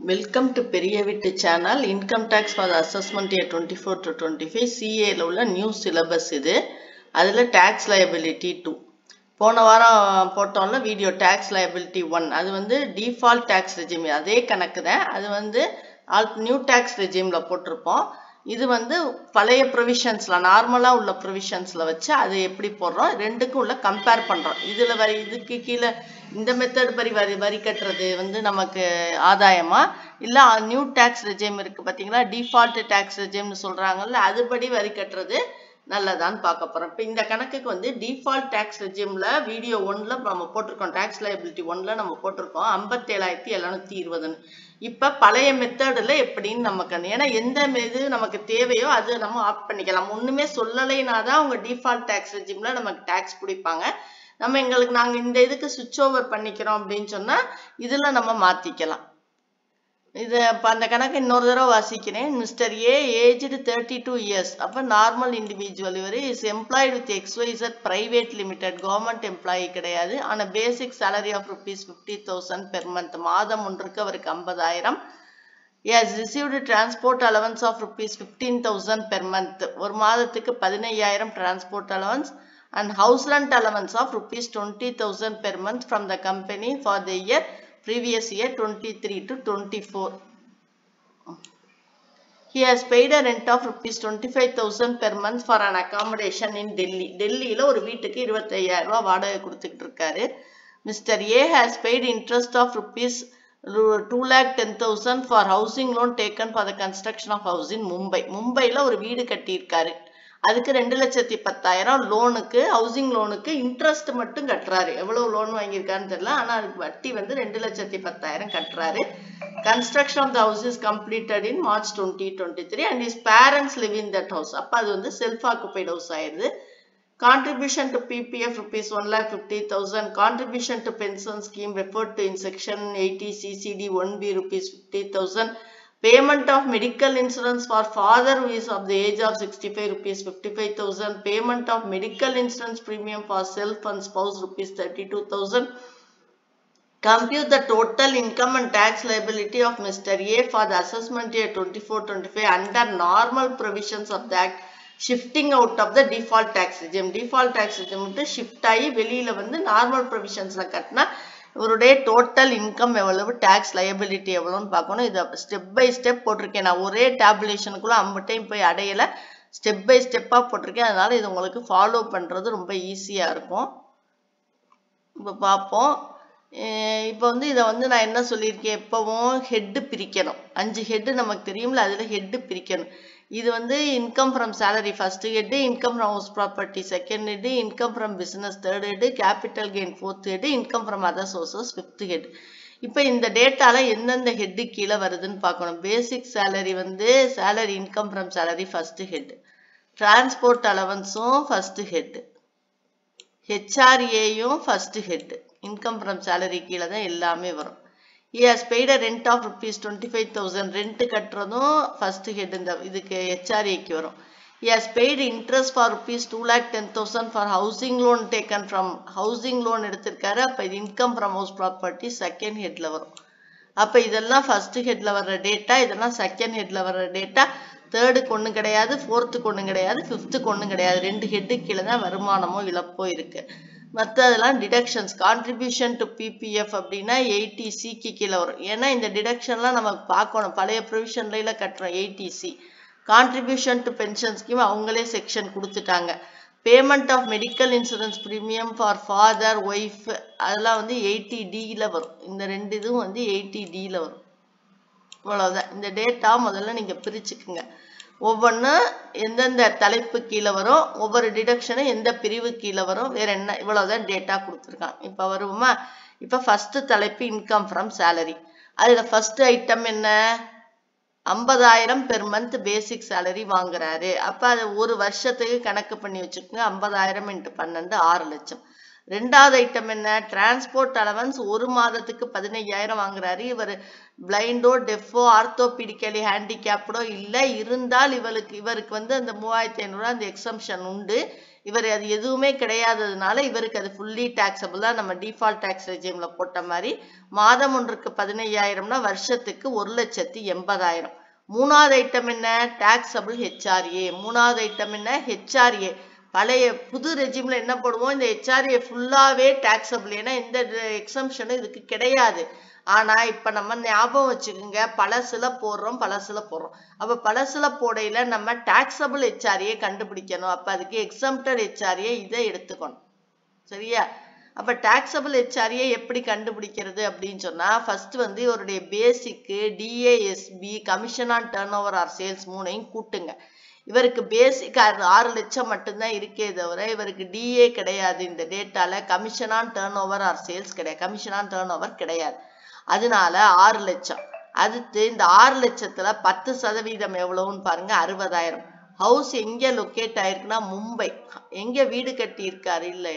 Welcome to Periyavittu channel. Income tax for the assessment year 24 to 25 CA ல உள்ள new syllabus இது. அதுல tax liability 2. போன வாரம் போட்டோம்ல வீடியோ tax liability 1. அது வந்து default tax regime. அதே கணக்கு தான். அது வந்து நியூ tax regimeல போட்டிருப்போம். இது வந்து பழைய ப்ரொவிஷன்ஸ்ல நார்மலா உள்ள ப்ரொவிஷன்ஸ்ல வச்சு அது எப்படி போடுறோம் ரெண்டுக்கும் உள்ள கம்பேர் பண்றோம். இதுல வரி இதுக்கு கீழே இந்த மெத்தட் படி வரி கட்டுறது வந்து நமக்கு ஆதாயமா இல்ல நியூ டாக்ஸ் ரெஜிம் இருக்கு பாத்தீங்களா, டிஃபால்ட் டாக்ஸ் ரெஜிம்னு சொல்றாங்கல்ல, அதுபடி வரி கட்டுறது நல்லதான்னு பார்க்க போறோம். இப்போ இந்த கணக்குக்கு வந்து டிஃபால்ட் டாக்ஸ் ரெஜிம்ல வீடியோ 1ல நம்ம போட்டிருக்கோம், டாக்ஸ் லைபிலிட்டி 1ல நம்ம போட்டிருக்கோம் 57,720. இப்ப பழைய மெத்தட்ல எப்படின்னு நமக்கு, ஏன்னா எந்த இது நமக்கு தேவையோ அது நம்ம ஆப்ட் பண்ணிக்கலாம். ஒண்ணுமே சொல்லலைனாதான் உங்க டிஃபால்ட் டாக்ஸ் ரெஜிம்ல நமக்கு டாக்ஸ் பிடிப்பாங்க. நாங்க இந்த இதுக்கு சுவிட்ச் ஓவர் பண்ணிக்கிறோம் அப்படின்னு சொன்னா இதுல நம்ம மாத்திக்கலாம். இது அந்த கணக்கு இன்னொரு தடவை வாசிக்கிறேன். Mister A aged 32 years. அப்ப நார்மல் இண்டிவிஜுவல் இவர் is employed with XYZ private limited, government employee கிடையாது. ஆனா பேசிக் salary of rupees 50,000 per month. மாதம் ஒன்றுக்கு அவருக்கு 50,000. He has received transport allowance of rupees 15,000 per month. ஒரு மாதத்துக்கு 15,000 transport allowance and house rent allowance of rupees 20,000 per month from the company for the year previous year 23 to 24. He has paid a rent of rupees 25,000 per month for an accommodation in Delhi. டெல்லியில ஒரு வீட்டுக்கு 25,000 ரூபாய் வாடகை கொடுத்துட்டு இருக்காரு. Mister A has paid interest of rupees 2,10,000 for housing loan taken for the construction of house in Mumbai. மும்பைல ஒரு வீடு கட்டியிருக்காரு. அதுக்கு 2,10,000 லோனுக்கு, ஹவுசிங் லோனுக்கு இன்ட்ரெஸ்ட் மட்டும் கட்டுறாரு. எவ்வளவு லோன் வாங்கியிருக்காருன்னு தெரியல, ஆனா அதுக்கு வட்டி வந்து 2,10,000 கட்டுறாரு. Construction of the house is completed in March 2023 and his parents live in that house. அப்ப அது வந்து செல்ஃப் ஆக்குபைட் ஹவுஸ் ஆயிருது. Contribution to PPF rupees 1,50,000. Contribution to pension scheme referred to in section 80 CCD 1B rupees 50,000. Payment of medical insurance for father who is of the age of 65 rupees 55,000. Payment of medical insurance premium for self and spouse rupees 32,000. Compute the total income and tax liability of Mr. A for the assessment year 24-25 under normal provisions of the act, shifting out of the default tax regime. Default tax regime விட்டு shift ஆகி வெளியில வந்து normal ப்ரொவிஷன்ஸ்ல கட்டினா இவருடைய total income எவ்வளவு, tax liability எவ்வளவுன்னு பார்க்கணும். இதை ஸ்டெப் பை ஸ்டெப் போட்டிருக்கேன். நான் ஒரே டேபுலேஷனுக்குள்ள அம்பட்டையும் போய் அடையல, ஸ்டெப் பை ஸ்டெப்பா போட்டிருக்கேன். அதனால இது உங்களுக்கு ஃபாலோ பண்றது ரொம்ப ஈஸியா இருக்கும். இப்போ பார்ப்போம். இப்போ வந்து இதை வந்து நான் என்ன சொல்லியிருக்கேன், எப்பவும் ஹெட்டு பிரிக்கணும். 5 ஹெட்டு நமக்கு தெரியும்ல, அதுல ஹெட்டு பிரிக்கணும். இது வந்து income from salary first head, income from house property second head, income from business third head, capital gain fourth head, income from other sources fifth head. இப்போ இந்த டேட்டால எந்தெந்த ஹெட்டு கீழே வருதுன்னு பார்க்கணும். பேசிக் சேலரி வந்து salary income from salary first head, transport அலவன்ஸும் first head, HRAயும் first head, income from salary கீழே தான் எல்லாமே வரும். He has paid a rent of rupees 25,000. Rent கட்டுறதும் ஃபர்ஸ்ட் ஹெட், இந்த இதுக்கு HRAக்கு வரும். He has paid interest for rupees 2,10,000 for housing loan taken from, housing loan எடுத்திருக்காரு. அப்ப இது income from house property second ஹெட்ல வரும். அப்ப இதெல்லாம் ஃபர்ஸ்ட் ஹெட்ல வர்ற டேட்டா, இதெல்லாம் செகண்ட் ஹெட்ல வர்ற டேட்டா. தேர்டுக்கு ஒன்றும் கிடையாது, ஃபோர்த்துக்கு ஒன்றும் கிடையாது, ஃபிஃப்த்துக்கு ஒன்றும் கிடையாது. 2 ஹெட்டு கீழே தான் வருமானமோ இழப்போ இருக்கு. மற்றதெல்லாம் டிடக்ஷன்ஸ். கான்ட்ரிபியூஷன் டு பிபிஎஃப் அப்படின்னா 80Cக்கு கீழே வரும். ஏன்னா இந்த டிடக்ஷன்லாம் நமக்கு பார்க்கணும், பழைய ப்ரொவிஷன்ல கட்டுறோம் 80C. Contribution to pension scheme அவங்களே செக்ஷன் கொடுத்துட்டாங்க. Payment of medical insurance premium for father wife அதெல்லாம் வந்து 80Dல வரும். இந்த 2 இதுவும் வந்து 80Dல வரும். இவ்வளவுதான். இந்த டேட்டா முதல்ல நீங்க பிரிச்சுக்குங்க. ஒவ்வொன்றும் எந்தெந்த தலைப்பு கீழே வரும், ஒவ்வொரு டிடக்ஷனும் எந்த பிரிவு கீழே வரும், வேற என்ன, இவ்வளவுதான் டேட்டா கொடுத்துருக்காங்க. இப்ப வருவோமா? இப்ப ஃபர்ஸ்ட் தலைப்பு இன்கம் ஃப்ரம் சேலரி. அதுல ஃபர்ஸ்ட் ஐட்டம் என்ன, 50,000 பெர் மந்த் பேசிக் சேலரி வாங்குறாரு. அப்ப அது ஒரு வருஷத்துக்கு கணக்கு பண்ணி வச்சுக்கோங்க. 50,000 × 12 6 லட்சம். ரெண்டாவது ஐட்டம் என்ன, டிரான்ஸ்போர்ட் அலவன்ஸ் ஒரு மாதத்துக்கு 15,000 வாங்குறாரு. இவர் பிளைண்டோ டெஃபோ ஆர்த்தோபீடிக்கலி ஹேண்டிகேப்டோ இல்லை, இருந்தால் இவருக்கு வந்து அந்த 3,500 அந்த எக்ஸம்ஷன் உண்டு. இவர் அது எதுவுமே கிடையாததுனால இவருக்கு அது ஃபுல்லி டாக்ஸபிள் தான். நம்ம டிஃபால்ட் டாக்ஸ் ரெஜிம்ல போட்ட மாதிரி மாதம் ஒன்றுக்கு 15,000னா வருஷத்துக்கு 1,80,000. மூணாவது ஐட்டம் என்ன? Taxable HRA. மூணாவது ஐட்டம் என்ன? ஹெச்ஆர்ஏ. பழைய புது ரெஜிம்ல என்ன போடுவோம்? இந்த ஹெச்ஆர்ஏ ஃபுல்லாவே டாக்ஸபிள். ஏன்னா எந்த எக்ஸம்ஷனும் இதுக்கு கிடையாது. ஆனா இப்ப நம்ம ஞாபகம் வச்சுக்கோங்க, பழசுல போடுறோம். அப்ப பழசுல போடையில நம்ம டாக்ஸபிள் ஹெச்ஆர்ஏ கண்டுபிடிக்கணும். அப்ப அதுக்கு எக்ஸம்டட் ஹெச்ஆர்ஏ இதை எடுத்துக்கணும். சரியா? அப்ப டாக்ஸபிள் ஹெச்ஆர்ஏ எப்படி கண்டுபிடிக்கிறது அப்படின்னு சொன்னா, ஃபர்ஸ்ட் வந்து இவருடைய basic DASP commission on turnover or sales மூணையும் கூட்டுங்க. இவருக்கு பேசிக் 6 லட்சம் மட்டும்தான் இருக்கே தவிர இவருக்கு டிஏ கிடையாது. இந்த டேட்டால commission on turnover or sales கிடையாது. கமிஷன் ஆன் டர்ன் ஓவர் கிடையாது. அதனால 6 லட்சம். அடுத்து இந்த 6 லட்சத்துல 10% எவ்வளவுன்னு பாருங்க, 60,000. ஹவுஸ் எங்க லொக்கேட் ஆயிருக்குன்னா மும்பை. எங்க வீடு கட்டி இருக்காரு? இல்ல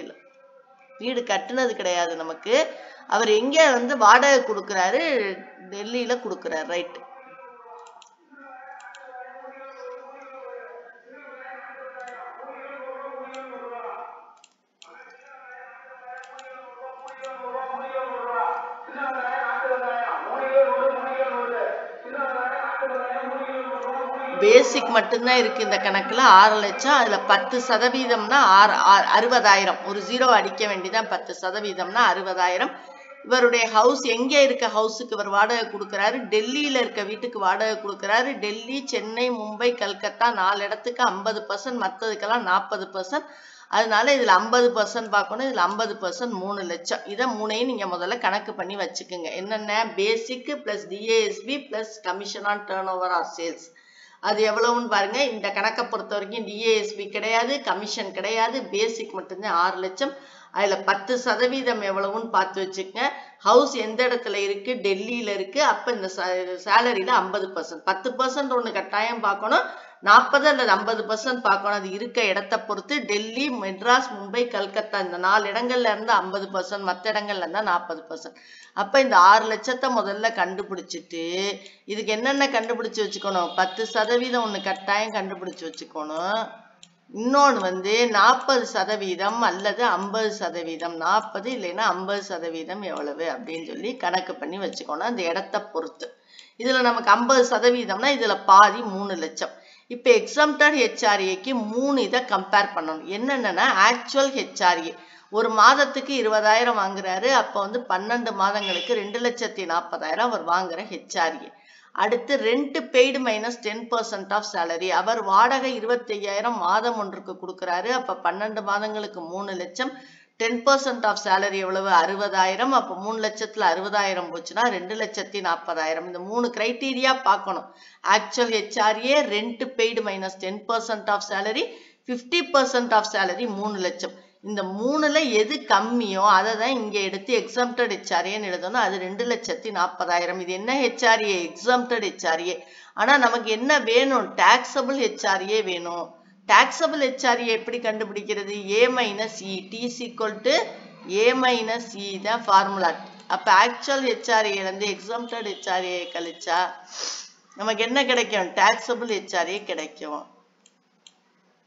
வீடு கட்டுனது கிடையாது நமக்கு. அவர் எங்க வந்து வாடகை கொடுக்கிறாரு? டெல்லியில கொடுக்கிறாரு. ரைட். பேசிக் மட்டும்தான் இருக்கு இந்த கணக்குல. 6 லட்சம். அதுல 10%னா 60,000. ஒரு 0 அடிக்க வேண்டியதான். 10%னா 60,000. இவருடைய ஹவுஸ் எங்க இருக்க ஹவுஸுக்கு இவர் வாடகை கொடுக்கிறாரு? டெல்லியில இருக்க வீட்டுக்கு வாடகை கொடுக்கிறாரு. டெல்லி, சென்னை, மும்பை, கல்கத்தா 4 இடத்துக்கு 50%, மற்றதுக்கெல்லாம் 40%. அதனால இதுல 50% பார்க்கணும். இதுல 50% 3 லட்சம். இதை மூணையும் நீங்க முதல்ல கணக்கு பண்ணி வச்சுக்கோங்க. என்னென்ன? Basic plus DASP plus commission on turnover or sales. அது எவ்வளவுன்னு பாருங்க. இந்த கணக்கை பொறுத்த வரைக்கும் டிஏஎஸ்பி கிடையாது, கமிஷன் கிடையாது, பேசிக் மட்டும்தான் 6 லட்சம். அதுல 10% எவ்வளவுன்னு பார்த்து வச்சுக்கங்க. ஹவுஸ் எந்த இடத்துல இருக்கு? டெல்லியில இருக்கு. அப்ப இந்த சேலரியில 50%. 10% ஒண்ணு கட்டாயம் பார்க்கணும். 40 அல்லது 50% பார்க்கணும். அது இருக்க இடத்தை பொறுத்து. டெல்லி, மெட்ராஸ், மும்பை, கல்கத்தா இந்த 4 இடங்கள்ல இருந்து 50%, மற்ற இடங்கள்ல இருந்தா 40%. அப்ப இந்த 6 லட்சத்தை முதல்ல கண்டுபிடிச்சிட்டு இதுக்கு என்னென்ன கண்டுபிடிச்சு வச்சுக்கணும்? 10% ஒண்ணு கட்டாயம் கண்டுபிடிச்சு வச்சுக்கணும். இன்னொன்னு வந்து 40% அல்லது 50%. 40 இல்லைன்னா 50% எவ்வளவு அப்படின்னு சொல்லி கணக்கு பண்ணி வச்சுக்கணும், அந்த இடத்தை பொறுத்து. இதுல நமக்கு 50%னா இதுல பாதி 3 லட்சம். இப்ப எக்ஸம்டட் ஹெச்ஆர்ஏக்கு 3 இதை கம்பேர் பண்ணணும். என்னென்னா ஆக்சுவல் ஹெச்ஆர்ஏ ஒரு மாதத்துக்கு 20,000 வாங்குறாரு. அப்ப வந்து 12 மாதங்களுக்கு 2,40,000 அவர் வாங்குற ஹெச்ஆர்ஏ. அடுத்து rent paid minus 10% of salary. அவர் வாடகை 25,000 மாதம் ஒன்றுக்கு கொடுக்குறாரு. அப்ப 12 மாதங்களுக்கு 3 லட்சம். 10% ஆஃப் சேலரி எவ்வளவு? 60,000. அப்ப 3 லட்சத்துல 60,000 போச்சுன்னா 2,40,000. இந்த 3 கிரைட்டீரியா பார்க்கணும். Actual HRA, rent paid minus 10% of salary, 50% of salary 3 லட்சம். இந்த 3ல எது கம்மியோ அதை தான் இங்க எடுத்து எக்ஸம்டட் ஹெச்ஆர்ஏன்னு எழுதணும். அது 2,40,000. இது என்ன ஹெச்ஆர்ஏ? Exempted HRA. ஆனா நமக்கு என்ன வேணும்? டாக்ஸபிள் ஹெச்ஆர்ஏ வேணும். டாக்ஸபிள் ஹெச்ஆர்ஏ எப்படி கண்டுபிடிக்கிறது? A minus E. T is equal to A minus E தான் ஃபார்முலா. அப்ப ஆக்சுவல் ஹெச்ஆர்ஏ வந்து எக்ஸம்டட் ஹெச்ஆர்ஏ கழிச்சா நமக்கு என்ன கிடைக்கும்? டாக்ஸபிள் ஹெச்ஆர்ஏ கிடைக்கும்.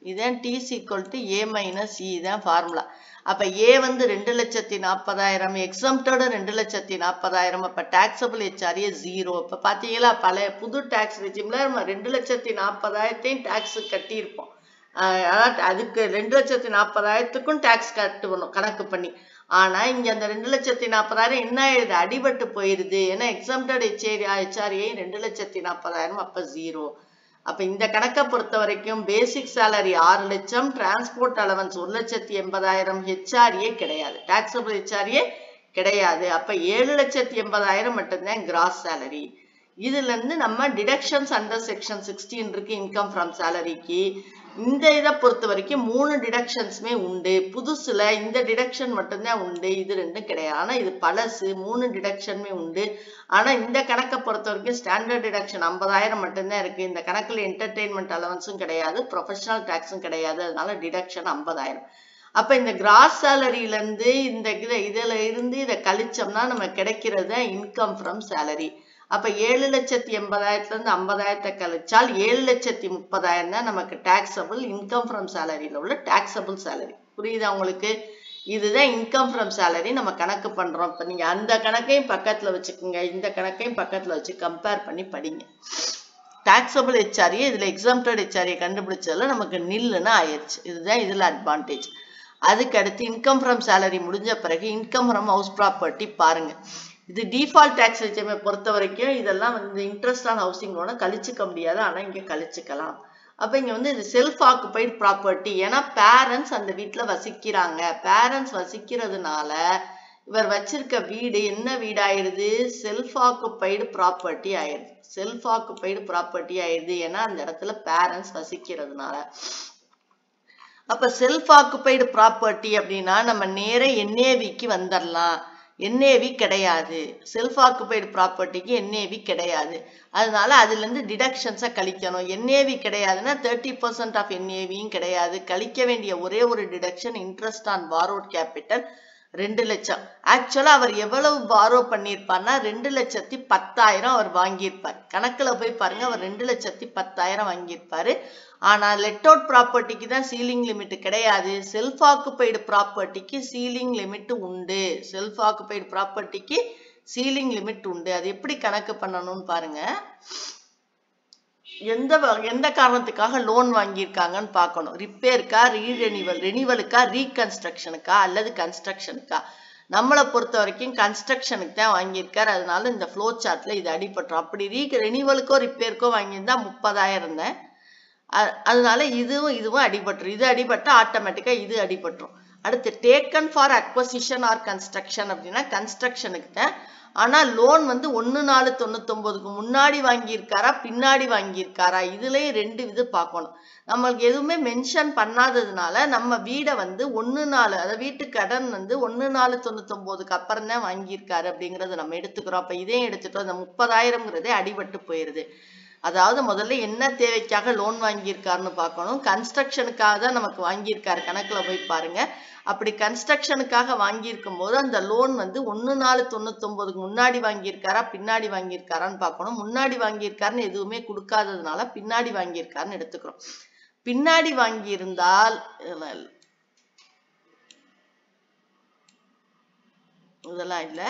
இதான் T is equal to A minus E தான் ஃபார்முலா. அப்ப A வந்து 2,40,000, எக்ஸம்டட் 2,40,000. அப்ப டாக்ஸபிள் ஹெச்ஆர்ஏ 0. இப்ப பாத்தீங்களா, பழைய புது டாக்ஸ் ரெஜிம்ல நம்ம 2,40,000 டாக்ஸ் கட்டியிருப்போம். அதாவது அதுக்கு 2,40,000க்கும் டாக்ஸ் கட்டணும் கணக்கு பண்ணி. ஆனா இங்க அந்த 2,40,000 என்ன ஆயிடுது? அடிபட்டு போயிருது. ஏன்னா எக்ஸம்டட் ஹெச்ஆர்ஏ 2,40,000. அப்ப 0. அப்ப இந்த கணக்கை பொறுத்த வரைக்கும் பேசிக் சேலரி 6 லட்சம், டிரான்ஸ்போர்ட் அலவன்ஸ் 1,80,000, ஹெச்ஆர்ஏ கிடையாது, டாக்ஸபிள் ஹெச்ஆர்ஏ கிடையாது. அப்ப 7,80,000 மட்டும்தான் கிராஸ் சேலரி. இதுல இருந்து நம்ம டிடக்ஷன்ஸ் அண்டர் செக்ஷன் 16 இருக்கு இன்கம் ஃப்ரம் சேலரிக்கு. இந்த இதை பொறுத்த வரைக்கும் 3 டிடக்ஷன்ஸுமே உண்டு. புதுசுல இந்த டிடக்ஷன் மட்டும்தான் உண்டு, இது ரெண்டும் கிடையாது. ஆனா இது பழசு, 3 டிடக்ஷனுமே உண்டு. ஆனா இந்த கணக்கை பொறுத்த வரைக்கும் ஸ்டாண்டர்ட் டிடக்ஷன் 50,000 மட்டும்தான் இருக்கு. இந்த கணக்குல என்டர்டெயின்மெண்ட் அலவன்ஸும் கிடையாது, ப்ரொஃபஷனல் டாக்ஸும் கிடையாது. அதனால டிடக்ஷன் 50,000. அப்ப இந்த கிராஸ் சேலரியில இருந்து இந்த இதுல இருந்து இதை கழிச்சோம்னா நம்ம கிடைக்கிறது இன்கம் ஃப்ரம் சேலரி. அப்ப 7,80,000 இருந்து 50,000 கழிச்சால் 7,30,000 தான் நமக்கு டாக்ஸபிள் இன்கம் ஃப்ரம் சேலரியில உள்ள டாக்ஸபிள் சேலரி. புரியுதா உங்களுக்கு? இதுதான் இன்கம் ஃப்ரம் சேலரி நம்ம கணக்கு பண்றோம். இப்ப நீங்க அந்த கணக்கையும் பக்கத்துல வச்சுக்கோங்க, இந்த கணக்கையும் பக்கத்துல வச்சு கம்பேர் பண்ணி படிங்க. டாக்ஸபிள் HRA இதுல எக்ஸம்ப்டட் HRA கண்டுபிடிச்சதுல நமக்கு நில்லுன்னு ஆயிடுச்சு. இதுதான் இதுல அட்வான்டேஜ். அதுக்கு அடுத்து இன்கம் ஃப்ரம் சேலரி முடிஞ்ச பிறகு இன்கம் ஃப்ரம் ஹவுஸ் ப்ராப்பர்ட்டி பாருங்க. இது டிஃபால்ட் டாக்ஸ் ரெஜிமை பொறுத்த வரைக்கும் இதெல்லாம் வந்து இன்ட்ரெஸ்ட் ஆன் ஹவுசிங் லோனை கழிச்சுக்க முடியாது, ஆனா இங்க கழிச்சுக்கலாம். அப்ப இங்க வந்து இது செல்ஃப் ஆக்குபைடு ப்ராப்பர்ட்டி. ஏன்னா பேரண்ட்ஸ் அந்த வீட்டுல வசிக்கிறாங்க. பேரண்ட்ஸ் வசிக்கிறதுனால இவர் வச்சிருக்க வீடு என்ன வீடு ஆயிடுது? செல்ஃப் ஆக்குபைடு ப்ராப்பர்ட்டி ஆயிடுது. செல்ஃப் ஆக்குபைடு ப்ராப்பர்ட்டி ஆயிடுது, ஏன்னா அந்த இடத்துல பேரண்ட்ஸ் வசிக்கிறதுனால. அப்ப செல்ஃப் ஆக்குபைடு ப்ராப்பர்ட்டி அப்படின்னா நம்ம நேர NAVக்கு வந்துடலாம். NAV கிடையாது, செல்ஃப் ஆக்குபைடு ப்ராப்பர்ட்டிக்கு NAV கிடையாது. அதனால அதுல இருந்து டிடக்ஷன்ஸை கழிக்கணும். NAV கிடையாதுன்னா 30% ஆஃப் NAVயும் கிடையாது. கழிக்க வேண்டிய ஒரே ஒரு deduction interest on borrowed capital 2 லட்சம். ஆக்சுவலா அவர் எவ்வளவு பாரோ பண்ணிருப்பார்னா 2,10,000 அவர் வாங்கியிருப்பார். கணக்குல போய் பாருங்க, அவர் 2,10,000 வாங்கியிருப்பாரு. ஆனா லெட் அவுட் ப்ராப்பர்ட்டிக்கு தான் சீலிங் லிமிட் கிடையாது. செல்ஃப் ஆக்குபைடு ப்ராப்பர்ட்டிக்கு சீலிங் லிமிட் உண்டு. செல்ஃப் ஆக்குபைடு ப்ராப்பர்ட்டிக்கு சீலிங் லிமிட் உண்டு. அது எப்படி கணக்கு பண்ணணும்னு பாருங்க. எந்த காரணத்துக்காக லோன் வாங்கியிருக்காங்கன்னு பார்க்கணும். ரிப்பேருக்கா, ரெனிவலுக்கா, ரீகன்ஸ்ட்ரக்ஷனுக்கா அல்லது கன்ஸ்ட்ரக்ஷனுக்கா? நம்மளை பொறுத்த வரைக்கும் கன்ஸ்ட்ரக்ஷனுக்கு தான் வாங்கியிருக்காரு. அதனால இந்த ஃப்ளோ சார்ட்ல இது அடிபட்டுரும். அப்படி ரெனிவலுக்கோ ரிப்பேருக்கோ வாங்கியிருந்தா 30,000 இருந்தேன். அதனால இதுவும் அடிபட்டுரும். இது அடிபட்டா ஆட்டோமேட்டிக்கா இது அடிபட்டுரும். அடுத்து taken for acquisition or construction அப்படின்னா கன்ஸ்ட்ரக்ஷனுக்கு தான். ஆனா லோன் வந்து 1/4/99க்கு முன்னாடி வாங்கியிருக்காரா பின்னாடி வாங்கியிருக்காரா, இதுலயும் 2 இது பார்க்கணும். நம்மளுக்கு எதுவுமே மென்ஷன் பண்ணாததுனால நம்ம வீடை வந்து 1/4, அதாவது வீட்டு கடன் வந்து 1/4/99க்கு அப்புறம் தான் வாங்கியிருக்காரு அப்படிங்கறத நம்ம எடுத்துக்கிறோம். அப்ப இதையும் எடுத்துட்டோம். இந்த 30,000ங்கிறதே அடிபட்டு போயிருது. அதாவது முதல்ல என்ன தேவைக்காக லோன் வாங்கியிருக்காருன்னு பார்க்கணும். கன்ஸ்ட்ரக்ஷனுக்காக தான் நமக்கு வாங்கியிருக்காரு. கணக்குல போய் பாருங்க. அப்படி கன்ஸ்ட்ரக்ஷனுக்காக வாங்கியிருக்கும் போது அந்த லோன் வந்து 1/4/99க்கு முன்னாடி வாங்கியிருக்காரா பின்னாடி வாங்கியிருக்காரான்னு பார்க்கணும். முன்னாடி வாங்கியிருக்காருன்னு எதுவுமே கொடுக்காததுனால பின்னாடி வாங்கியிருக்காருன்னு எடுத்துக்கிறோம். பின்னாடி வாங்கியிருந்தால் இதெல்லாம் இல்ல.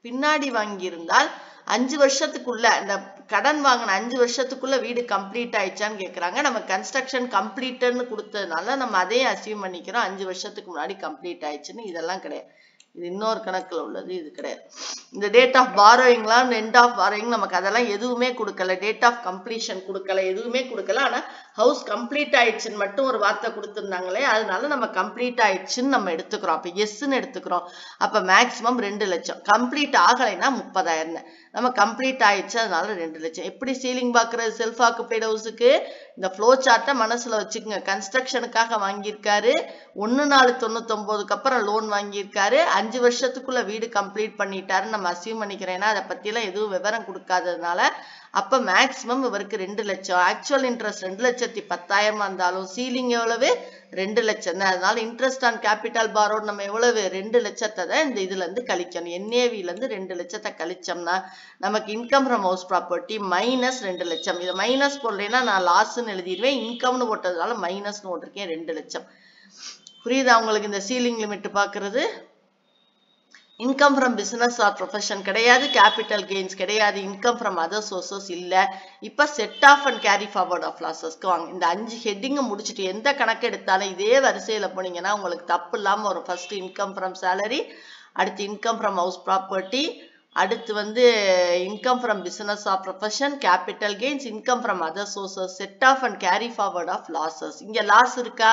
பின்னாடி வாங்கியிருந்தால் 5 வருஷத்துக்குள்ள, இந்த கடன் வாங்கின 5 வருஷத்துக்குள்ள வீடு கம்ப்ளீட் ஆயிடுச்சான்னு கேட்கறாங்க. நம்ம கன்ஸ்ட்ரக்ஷன் கம்ப்ளீட்டட்னு கொடுத்ததுனால நம்ம அதையும் அசியூம் பண்ணிக்கிறோம். 5 வருஷத்துக்கு முன்னாடி கம்ப்ளீட் ஆயிடுச்சுன்னு. இதெல்லாம் கிடையாது. இது இன்னொரு கணக்குல உள்ளது, இது கிடையாது. இந்த டேட் ஆஃப் பாரோயிங்லாம் எண்ட் ஆஃப் பாரோயிங் நமக்கு அதெல்லாம் எதுவுமே கொடுக்கல. டேட் ஆஃப் கம்ப்ளீஷன் கொடுக்கல, எதுவுமே கொடுக்கல. ஆனா ஹவுஸ் கம்ப்ளீட் ஆயிடுச்சுன்னு மட்டும் ஒரு வார்த்தை கொடுத்துருந்தாங்களே, அதனால நம்ம கம்ப்ளீட் ஆயிடுச்சுன்னு நம்ம எடுத்துக்கிறோம். அப்ப எஸ்ன்னு எடுத்துக்கிறோம். அப்ப மேக்சிமம் 2 லட்சம். கம்ப்ளீட் ஆகலைன்னா 30,000. நம்ம கம்ப்ளீட் ஆயிடுச்சு, அதனால 2 லட்சம். எப்படி சீலிங் பாக்குறது செல்ஃப் ஆக்குபைடு ஹவுஸுக்கு? இந்த ஃப்ளோ சார்ட்டை மனசுல வச்சுக்கோங்க. கன்ஸ்ட்ரக்ஷனுக்காக வாங்கியிருக்காரு, 1/4/99க்கு அப்புறம் லோன் வாங்கியிருக்காரு, 5 வருஷத்துக்குள்ள வீடு கம்ப்ளீட் பண்ணிட்டாருன்னு நம்ம அசியூம் பண்ணிக்கிறேன். ஏன்னா அதை பத்தியெல்லாம் எதுவும் விவரம் கொடுக்காததுனால. அப்ப மேக்சிமம் இவருக்கு 2 லட்சம். ஆக்சுவல் இன்ட்ரெஸ்ட் 2,10,000 இருந்தாலும் சீலிங் எவ்வளவு? 2 லட்சம் தான். அதனால இன்ட்ரெஸ்ட் ஆன் கேபிட்டல் பாரோட் நம்ம எவ்வளவு? 2 லட்சத்தை தான் இந்த இதுல இருந்து கழிக்கணும். NAVல இருந்து 2 லட்சத்தை கழிச்சோம்னா நமக்கு income from house property minus 2 லட்சம். இதை மைனஸ் போடலைன்னா நான் லாஸ்ன்னு எழுதிடுவேன். இன்கம்னு போட்டதுனால மைனஸ்னு போட்டிருக்கேன். 2 லட்சம். புரியுதா உங்களுக்கு இந்த சீலிங் லிமிட் பாக்குறது? Income from business or profession கிடையாது, கேபிட்டல் கெயின்ஸ் கிடையாது, இன்கம் ஃப்ரம் அதர் சோர்சஸ் இல்ல. இப்ப set off and carry forward of லாசஸ்க்கு வாங்க. இந்த 5 ஹெட்டிங்கை முடிச்சுட்டு எந்த கணக்கு எடுத்தாலும் இதே வரிசையில போனீங்கன்னா உங்களுக்கு தப்பு இல்லாம ஒரு ஃபர்ஸ்ட் இன்கம் ஃப்ரம் சேலரி, அடுத்து இன்கம் ஃப்ரம் ஹவுஸ் ப்ராப்பர்ட்டி, அடுத்து வந்து income from business or profession, capital gains, income from other sources, set off and carry forward of losses. இங்க லாஸ் இருக்கா?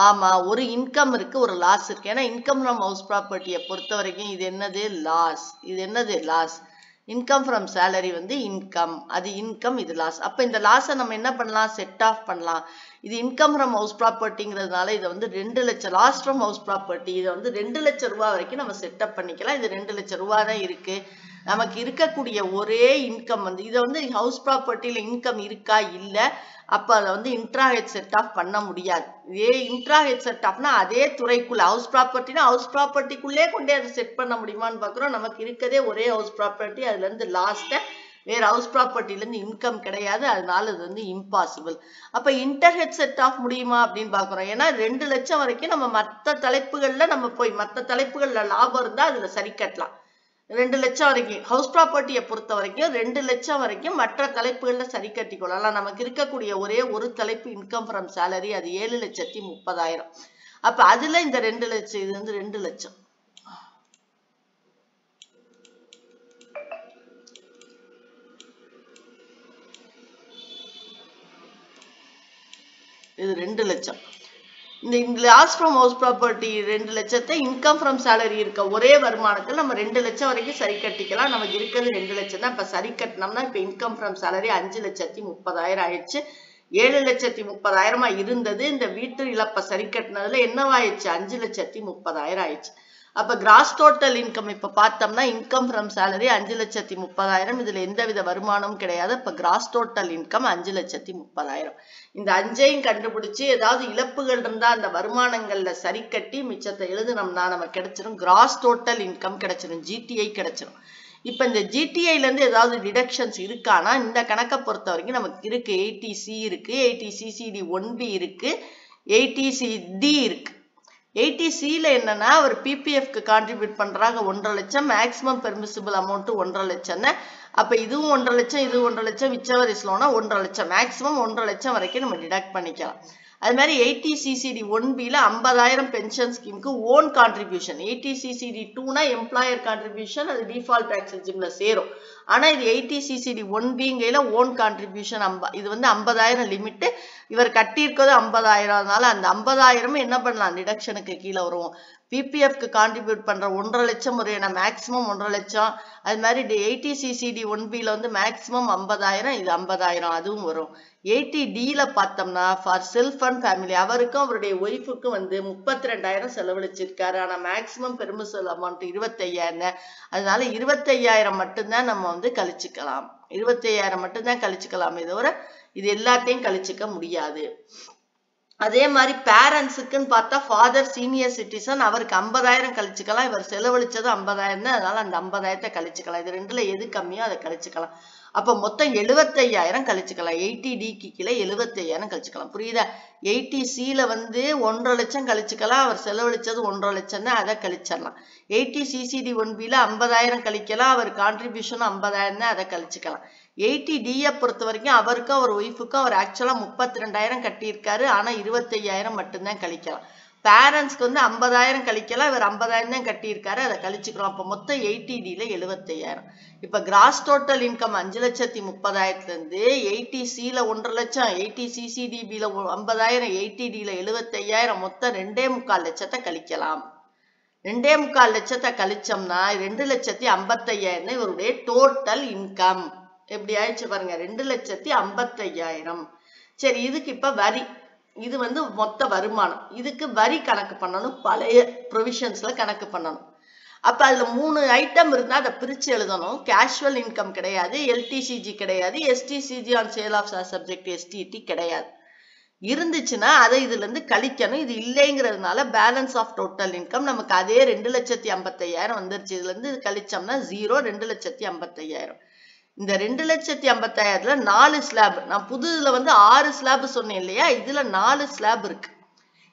ஆமா, ஒரு இன்கம் இருக்கு, ஒரு லாஸ் இருக்கு. ஏன்னா இன்கம் ஃப்ரம் ஹவுஸ் ப்ராப்பர்ட்டியை பொறுத்த வரைக்கும் இது என்னது? லாஸ். இது என்னது? லாஸ். இன்கம் ஃப்ரம் சேலரி வந்து இன்கம், அது இன்கம், இது லாஸ். அப்ப இந்த லாஸை நம்ம என்ன பண்ணலாம்? செட் ஆஃப் பண்ணலாம். இது இன்கம் ஃப்ரம் ஹவுஸ் ப்ராப்பர்ட்டிங்கிறதுனால இதை வந்து 2 லட்சம் லாஸ் ஃப்ரம் ஹவுஸ் ப்ராப்பர்ட்டி இதை வந்து 2 லட்சம் ரூபாய் வரைக்கும் நம்ம செட்டப் பண்ணிக்கலாம். இது 2 லட்சம் ரூபாய் தான் இருக்கு. நமக்கு இருக்கக்கூடிய ஒரே இன்கம் வந்து இதை வந்து ஹவுஸ் ப்ராப்பர்ட்டியில இன்கம் இருக்கா இல்ல, அப்ப அதை வந்து இன்ட்ராஹெட் செட் ஆஃப் பண்ண முடியாது. இதே இன்ட்ராஹெட் செட் ஆஃப்னா அதே துறைக்குள்ள ஹவுஸ் ப்ராப்பர்ட்டினா ஹவுஸ் ப்ராப்பர்ட்டிக்குள்ளே கொண்டே அதை செட் பண்ண முடியுமான்னு பாக்குறோம். நமக்கு இருக்கதே ஒரே ஹவுஸ் ப்ராப்பர்ட்டி, அதுல இருந்து லாஸ்ட வேற ஹவுஸ் ப்ராப்பர்ட்டில இருந்து இன்கம் கிடையாது, அதனால இது வந்து இம்பாசிபிள். அப்ப இன்டர்ஹெட் செட் ஆஃப் முடியுமா அப்படின்னு பாக்குறோம். ஏன்னா 2 லட்சம் வரைக்கும் நம்ம மற்ற தலைப்புகள்ல நம்ம போய் மற்ற தலைப்புகள்ல லாபம் இருந்தா அதுல சரி கட்டலாம். 2 லட்சம் வரைக்கும் ஹவுஸ் ப்ராப்பர்ட்டியை பொறுத்த வரைக்கும் 2 லட்சம் வரைக்கும் மற்ற தலைப்புகள்ல சரி கட்டி கொள்ளலாம். நமக்கு இருக்கக்கூடிய ஒரே ஒரு தலைப்பு இன்கம் ஃப்ரம் சேலரி, அது 7,30,000. அப்ப அதுல இந்த 2 லட்சம் இது வந்து 2 லட்சம் இது 2 லட்சம். இந்த லாஸ் ஃப்ரம் ஹவுஸ் ப்ராப்பர்ட்டி 2 லட்சத்தை இன்கம் ஃப்ரம் சேலரி இருக்க ஒரே வருமானத்தில் நம்ம 2 லட்சம் வரைக்கும் சரி கட்டிக்கலாம். நமக்கு இருக்கிறது 2 லட்சம் தான். இப்ப சரி கட்டினோம்னா இப்ப இன்கம் ஃப்ரம் சேலரி 5,30,000 ஆயிடுச்சு. 7,30,000 இருந்தது. இந்த வீட்டு இழப்ப சரி கட்டினதுல என்னவாயிடுச்சு 5,30,000 ஆயிடுச்சு. அப்ப கிராஸ் டோட்டல் இன்கம் இப்ப பார்த்தோம்னா இன்கம் ஃப்ரம் சேலரி 5,30,000, இதுல எந்தவித வருமானமும் கிடையாது. இப்ப கிராஸ் டோட்டல் இன்கம் 5,30,000. இந்த 5ஐயும் கண்டுபிடிச்சு ஏதாவது இழப்புகள் இருந்தா அந்த வருமானங்கள்ல சரி கட்டி மிச்சத்தை எழுதுனோம்னா நமக்கு கிடைச்சிடும் கிராஸ் டோட்டல் இன்கம் கிடைச்சிடும், ஜிடிஐ கிடைச்சிடும். இப்ப இந்த ஜிடிஐல இருந்து ஏதாவது டிடக்ஷன்ஸ் இருக்கானா இந்த கணக்கை பொறுத்த வரைக்கும் நமக்கு இருக்கு. 80C இருக்கு, 80CCD 1B இருக்கு, 80CD இருக்கு. 80Cல என்னன்னா ஒரு பிபிஎஃப்க்கு கான்ட்ரிபியூட் பண்றாங்க 1.5 லட்சம், மேக்ஸிமம் பெர்மிசிபிள் அமௌண்ட் 1.5 லட்சம். அப்ப இதுவும் 1.5 லட்சம், இது 1.5 லட்சம், விச்சவர் இஸ் லோனா 1.5 லட்சம், மேக்ஸிமம் 1.5 லட்சம் வரைக்கும் நம்ம டிடக்ட் பண்ணிக்கலாம். அது மாதிரி 80CCD 1Bல 50,000 பென்ஷன் ஸ்கீமுக்கு ஓன் கான்ட்ரிபியூஷன், 80CCD 2னா எம்ப்ளாயர் கான்ட்ரிபியூஷன், அது டிஃபால்ட் டாக்ஸ் எலிஜிபிள்ல சேரும். ஆனா இது 80CCD 1Bங்கையில ஓன் கான்ட்ரிபியூஷன் இது வந்து 50,000 லிமிட். இவர் கட்டியிருக்கிறது 50,000, அதனால அந்த 50,000 என்ன பண்ணலாம் டிடக்ஷனுக்கு கீழே வருவோம். பிபிஎஃப்க்கு கான்ட்ரிபியூட் பண்ற 1.5 லட்சம் ஒரு மேக்ஸிமம் 1.5 லட்சம். அது மாதிரி 80CCD 1Bல வந்து மேக்ஸிமம் 50,000, இது 50,000 அதுவும் வரும். 80Dல பார்த்தோம்னா ஃபார் செல்ஃப் அண்ட் ஃபேமிலி, அவருக்கும் அவருடைய ஒய்ஃபுக்கும் வந்து 32,000 செலவழிச்சிருக்காரு. ஆனா மேக்ஸிமம் பெர்மிசிபிள் அமௌண்ட் 25,000, அதனால 25,000 மட்டும்தான் நம்ம வந்து கழிச்சுக்கலாம். 25,000 மட்டும்தான் கழிச்சுக்கலாமே தவிர இது எல்லாத்தையும் கழிச்சுக்க முடியாது. அதே மாதிரி பேரண்ட்ஸுக்குன்னு பார்த்தா ஃபாதர் சீனியர் சிட்டிசன், அவருக்கு 50,000 கழிச்சுக்கலாம். இவர் செலவழிச்சது 50,000 தான், அதனால அந்த 50,000 கழிச்சுக்கலாம். இது ரெண்டுல எது கம்மியோ அதை கழிச்சுக்கலாம். அப்ப மொத்தம் 75,000 கழிச்சுக்கலாம். 80Dக்கு கீழே 75,000 கழிச்சுக்கலாம். புரியுதா? 80Cல வந்து 1.5 லட்சம் கழிச்சுக்கலாம். அவர் செலவழிச்சது 1.5 லட்சம் தான், அதை கழிச்சிடலாம். 80CCD 1Bல 50,000 கழிக்கலாம். அவர் கான்ட்ரிபியூஷன் 50,000 தான், அதை கழிச்சுக்கலாம். 80Dயை பொறுத்த வரைக்கும் அவருக்கும் அவர் ஒய்ஃபுக்கும் அவர் ஆக்சுவலா 32,000 கட்டியிருக்காரு. ஆனா 25,000 மட்டும்தான் கழிக்கலாம். பேரண்ட்ஸ்க்கு வந்து 50,000 கழிக்கலாம். இவர் 50,000 தான் கட்டியிருக்காரு, அதை கழிச்சுக்கிறோம். அப்ப மொத்தம் 80Dல 75,000. இப்ப கிராஸ் டோட்டல் இன்கம் 5,30,000 இருந்து 80Cல 1.5 லட்சம், 80CCDBல 50,000, 80Dல 75,000, மொத்தம் 2.25 லட்சத்தை கழிக்கலாம். 2.25 லட்சத்தை கழிச்சோம்னா 2,55,000 இவருடைய டோட்டல் இன்கம். எப்படி ஆயிடுச்சு பாருங்க, 2,55,000. சரி, இதுக்கு இப்ப வரி, இது வந்து மொத்த வருமானம். இதுக்கு வரி கணக்கு பண்ணணும், பழைய ப்ரொவிஷன்ஸ்ல கணக்கு பண்ணணும். அப்ப அதுல 3 ஐட்டம் இருந்தா அதை பிரிச்சு எழுதணும். கேஷுவல் இன்கம் கிடையாது, எல்டிசிஜி கிடையாது, STCG on sale of subject STT கிடையாது. இருந்துச்சுன்னா அதை இதுல இருந்து கழிக்கணும். இது இல்லைங்கிறதுனால பேலன்ஸ் ஆஃப் டோட்டல் இன்கம் நமக்கு அதே 2,55,000 வந்துருச்சு. இதுல இருந்து கழிச்சோம்னா 0, 2,55,000. இந்த 2,55,000ல 4 ஸ்லாப், நான் புதுல வந்து 6 ஸ்லாப் சொன்னேன் இல்லையா, இதுல 4 ஸ்லாப் இருக்கு.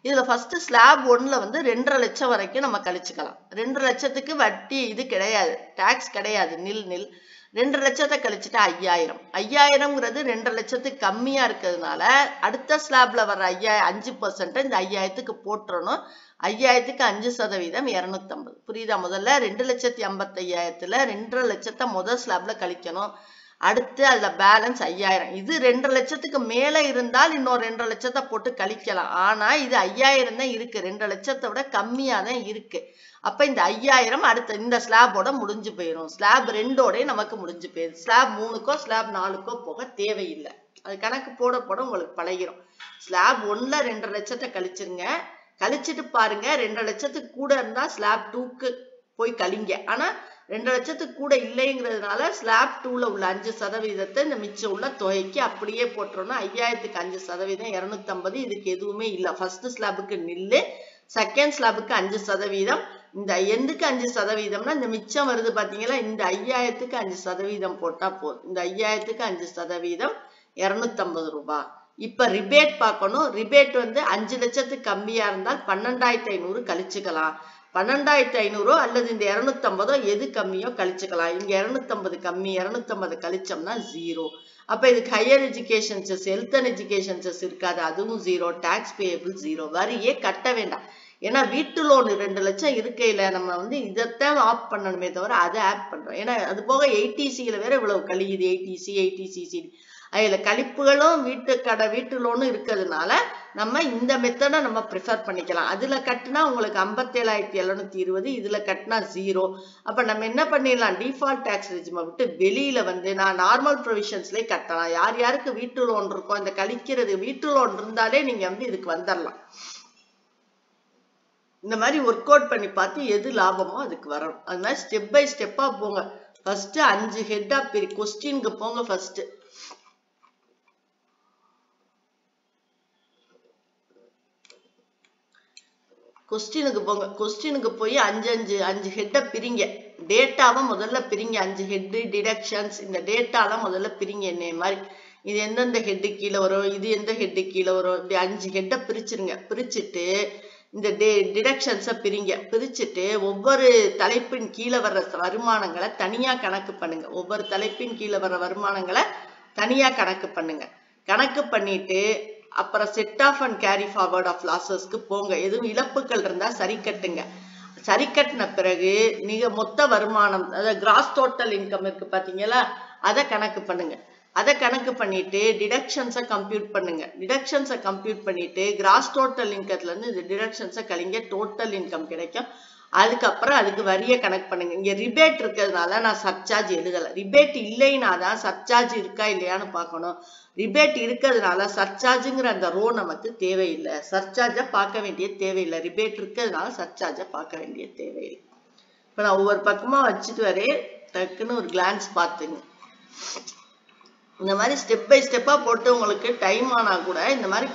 இதுல ஃபர்ஸ்ட் ஸ்லாப் 1ல வந்து 2.5 லட்சம் வரைக்கும் நம்ம கழிச்சுக்கலாம். 2.5 லட்சத்துக்கு வட்டி இது கிடையாது, டாக்ஸ் கிடையாது, நில். 2.5 லட்சத்தை கழிச்சுட்டு 5,000. 5,000ங்கிறது 2.5 லட்சத்துக்கு கம்மியா இருக்கிறதுனால அடுத்த ஸ்லாப்ல வர்ற 5% இந்த 5,000க்கு போட்டுறணும். 5,000க்கு 5% 250. புரியுதா? முதல்ல 2,55,000ல 2.5 லட்சத்தை முதல் ஸ்லாப்ல கழிக்கணும். அடுத்து அதுல பேலன்ஸ் 5,000. இது 2.5 லட்சத்துக்கு மேல இருந்தால் இன்னொரு 2.5 லட்சத்தை போட்டு கழிக்கலாம். ஆனா இது 5,000 தான் இருக்கு, 2 லட்சத்தை விட கம்மியா தான் இருக்கு. அப்ப இந்த 5,000 அடுத்த இந்த ஸ்லாபோட முடிஞ்சு போயிடும். ஸ்லாப் 2ஓட நமக்கு முடிஞ்சு போயிடும். ஸ்லாப் 3க்கோ ஸ்லாப் 4க்கோ போக தேவையில்லை. அது கணக்கு போட உங்களுக்கு பழகிரும். ஸ்லாப் 1ல 2.5 லட்சத்தை கழிச்சிருங்க. கழிச்சிட்டு பாருங்க 2 லட்சத்துக்கு கூட இருந்தா ஸ்லாப் 2க்கு போய் கழிங்க. ஆனா 2 லட்சத்துக்கு கூட இல்லைங்கிறதுனால ஸ்லாப் 2ல உள்ள 5% இந்த மிச்சம் உள்ள தொகைக்கு அப்படியே போட்டுறோம்னா 5000க்கு 5% 250. இதுக்கு எதுவுமே இல்லை. ஃபர்ஸ்ட் ஸ்லாபுக்கு நில்லு, செகண்ட் ஸ்லாபுக்கு 5%. இந்த எந்துக்கு 5%னா இந்த மிச்சம் வருது பாத்தீங்களா, இந்த 5000க்கு 5% போட்டா போதும். இந்த 5000க்கு 5% 250 ரூபாய். இப்ப ரிபேட் பார்க்கணும். ரிபேட் வந்து 5 லட்சத்துக்கு கம்மியா இருந்தால் 12500 கழிச்சுக்கலாம். 12500 அல்லது இந்த 250 எது கம்மியோ கழிச்சுக்கலாம். இங்க 250 கம்மி, 250 கழிச்சோம்னா 0. அப்ப இதுக்கு higher education chess, health and education chess இருக்காது, அதுவும் 0. Tax payable 0. வரியே கட்ட வேண்டாம். ஏன்னா வீட்டு லோன் 2 லட்சம் இருக்கையில நம்ம வந்து இதைத்தான் ஆப் பண்ணணுமே தவிர அதை ஆப் பண்றோம். ஏன்னா அது போக 80சில வேற இவ்வளவு கழியுது. 80சிசி அதுல கழிப்புகளும் வீட்டு லோனும் இருக்கிறதுனால நம்ம இந்த மெத்தடை நம்ம ப்ரிஃபர் பண்ணிக்கலாம். அதுல கட்டினா உங்களுக்கு 57,720, இதுல கட்டினா 0. அப்ப நம்ம என்ன பண்ணிடலாம், டிஃபால்ட் டாக்ஸ் ரெஜிமை விட்டு வெளியில வந்து நான் நார்மல் ப்ரொவிஷன்ஸ்லயே கட்டலாம். யார் யாருக்கு வீட்டு லோன் இருக்கோ இந்த கழிக்கிறது வீட்டு லோன் இருந்தாலே நீங்க வந்து இதுக்கு வந்துடலாம். இந்த மாதிரி ஒர்க் அவுட் பண்ணி பார்த்து எது லாபமோ அதுக்கு வரணும். அது மாதிரி ஸ்டெப் பை ஸ்டெப்பா போங்க. ஃபர்ஸ்ட் 5 ஹெட்டா கொஸ்டினுக்கு போங்க. ஃபர்ஸ்ட் கொஸ்டினுக்கு போங்க. கொஸ்டினுக்கு போய் 5 ஹெட்டை பிரிங்க. டேட்டாவை முதல்ல பிரிங்க. 5 ஹெட் டிடக்ஷன்ஸ், இந்த டேட்டாலாம் முதல்ல பிரிங்க. என்ன மாதிரி இது எந்தெந்த ஹெட்டு கீழே வரும், இது எந்த ஹெட்டு கீழே வரும், இப்படி 5 ஹெட்டை பிரிச்சிருங்க. பிரிச்சுட்டு இந்த டிடக்ஷன்ஸை பிரிங்க. பிரிச்சுட்டு ஒவ்வொரு தலைப்பின் கீழே வர்ற வருமானங்களை தனியா கணக்கு பண்ணுங்க. ஒவ்வொரு தலைப்பின் கீழே வர்ற வருமானங்களை தனியா கணக்கு பண்ணுங்க. கணக்கு பண்ணிட்டு அப்புறம் set off and carry forward of லாசஸ்க்கு போங்க. எதுவும் இழப்புகள் இருந்தா சரி கட்டுங்க. சரி கட்டின பிறகு நீங்க மொத்த வருமானம், அதாவது கிராஸ் டோட்டல் இன்கம் இருக்கு பாத்தீங்களா, அதை கணக்கு பண்ணுங்க. அதை கணக்கு பண்ணிட்டு டிடக்ஷன்ஸை கம்ப்யூட் பண்ணுங்க. டிடக்ஷன்ஸை கம்ப்யூட் பண்ணிட்டு கிராஸ் டோட்டல் இன்கத்துல இருந்து இந்த டிடக்ஷன்ஸை கழிங்க, டோட்டல் இன்கம் கிடைக்கும். அதுக்கப்புறம் அதுக்கு வரியை கணக்கு பண்ணுங்க. இங்க ரிபேட் இருக்கிறதுனால நான் சர்சார்ஜ் எழுதலை. ரிபேட் இல்லைன்னா தான் சர்சார்ஜ் இருக்கா இல்லையான்னு பார்க்கணும். ரிபேட் இருக்கிறதுனால சர்சார்ஜுங்கிற அந்த ரோ நமக்கு தேவையில்லை. சர்சார்ஜை பார்க்க வேண்டிய தேவையில்லை. ரிபேட் இருக்கிறதுனால சர்சார்ஜை பார்க்க வேண்டிய தேவையில்லை. இப்போ நான் ஒவ்வொரு பக்கமா வச்சுட்டு வரேன், டக்குன்னு ஒரு கிளான்ஸ் பார்த்துங்க. இந்த மாதிரி ஸ்டெப் பை ஸ்டெப்பா போட்டு உங்களுக்கு டைம் ஆனா கூட இந்த மாதிரி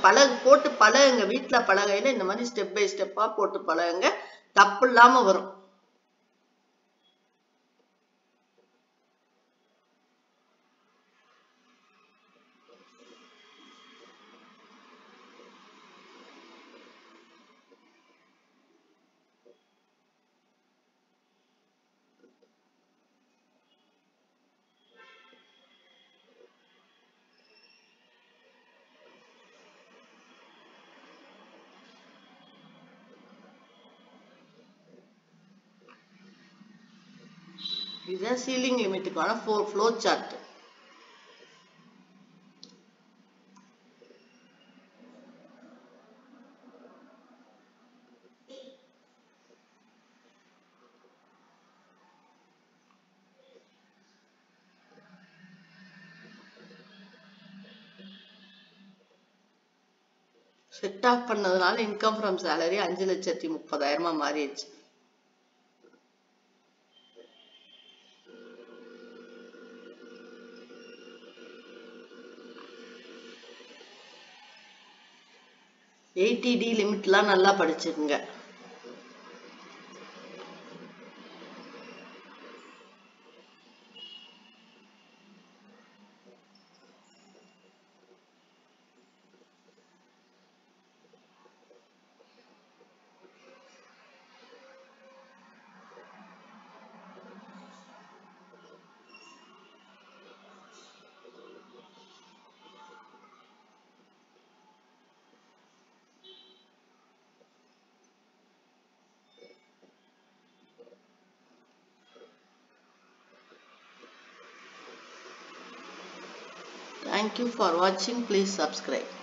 போட்டு பழகுங்க. வீட்டுல பழகையில இந்த மாதிரி ஸ்டெப் பை ஸ்டெப்பா போட்டு பழகுங்க. தப்பு இல்லாம வரும். இதுதான் சீலிங் லிமிட்டுக்கான ஃப்ளோ சார்ட். செட் ஆஃப் பண்ணதுனால இன்கம் ஃப்ரம் சேலரி 5,30,000 மாறிடுச்சு. ATD லிமிட்லாம் நல்லா படிச்சுக்குங்க. Thank you for watching. Please subscribe.